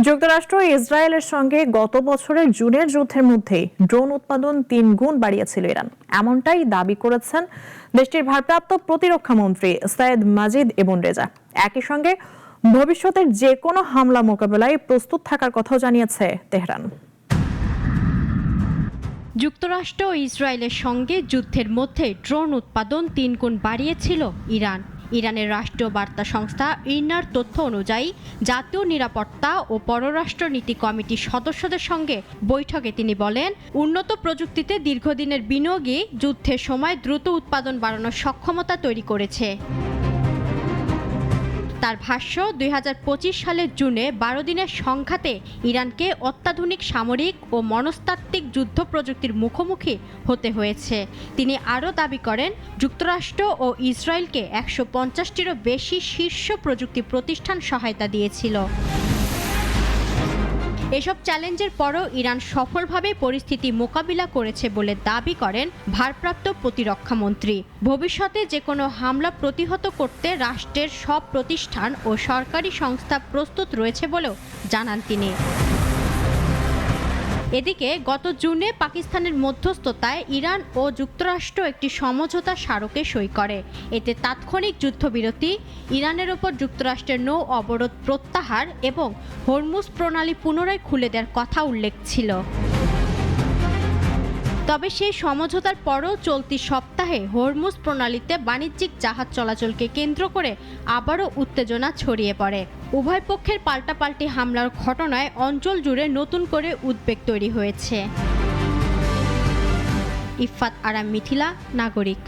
যুক্তরাষ্ট্র ইসরায়েলের সঙ্গে গত বছরের জুনের যুদ্ধের মধ্যে ড্রোন উৎপাদন ৩ গুণ বাড়িয়েছিল ইরান, এমনটাই দাবি করেছেন দেশটির ভারপ্রাপ্ত প্রতিরক্ষা মন্ত্রী সাইদ মাজিদ ইবন রেজা। একই সঙ্গে ভবিষ্যতের যে কোনো হামলা মোকাবেলায় প্রস্তুত থাকার কথাও জানিয়েছে তেহরান। যুক্তরাষ্ট্র ও ইসরায়েলের সঙ্গে যুদ্ধের মধ্যে ড্রোন উৎপাদন ৩ গুণ বাড়িয়েছিল ইরান। ইরানের রাষ্ট্রীয় বার্তা সংস্থা ইরনার তথ্য অনুযায়ী জাতীয় নিরাপত্তা ও পররাষ্ট্র নীতি কমিটির সদস্যদের সঙ্গে বৈঠকে তিনি বলেন, উন্নত প্রযুক্তিতে দীর্ঘদিনের বিনিয়োগই যুদ্ধের সময় দ্রুত উৎপাদন বাড়ানোর সক্ষমতা তৈরি করেছে। তার ভাষ্য, ২০২৫ সালের জুনে ১২ দিনের সংঘাতে ইরানকে অত্যাধুনিক সামরিক ও মনস্তাত্ত্বিক যুদ্ধ প্রযুক্তির মুখোমুখি হতে হয়েছে। তিনি আরও দাবি করেন, যুক্তরাষ্ট্র ও ইসরায়েলকে ১৫০টিরও বেশি শীর্ষ প্রযুক্তি প্রতিষ্ঠান সহায়তা দিয়েছিল। এসব চ্যালেঞ্জের পরও ইরান সফলভাবে পরিস্থিতি মোকাবিলা করেছে বলে দাবি করেন ভারপ্রাপ্ত প্রতিরক্ষামন্ত্রী। ভবিষ্যতে যে কোনো হামলা প্রতিহত করতে রাষ্ট্রের সব প্রতিষ্ঠান ও সরকারি সংস্থা প্রস্তুত রয়েছে বলেও জানান তিনি। এদিকে গত জুনে পাকিস্তানের মধ্যস্থতায় ইরান ও যুক্তরাষ্ট্র একটি সমঝোতা স্মারকে সই করে। এতে তাৎক্ষণিক যুদ্ধবিরতি, ইরানের ওপর যুক্তরাষ্ট্রের নৌ অবরোধ প্রত্যাহার এবং হরমুজ প্রণালী পুনরায় খুলে দেওয়ার কথা উল্লেখ ছিল। তবে সেই সমঝোতার পরও চলতি সপ্তাহে হরমুজ প্রণালীতে বাণিজ্যিক জাহাজ চলাচলকে কেন্দ্র করে আবারও উত্তেজনা ছড়িয়ে পড়ে। উভয় পক্ষের পাল্টাপাল্টি হামলার ঘটনায় অঞ্চল জুড়ে নতুন করে উদ্বেগ তৈরি হয়েছে। ইফফাত আরাম মিথিলা, নাগরিক।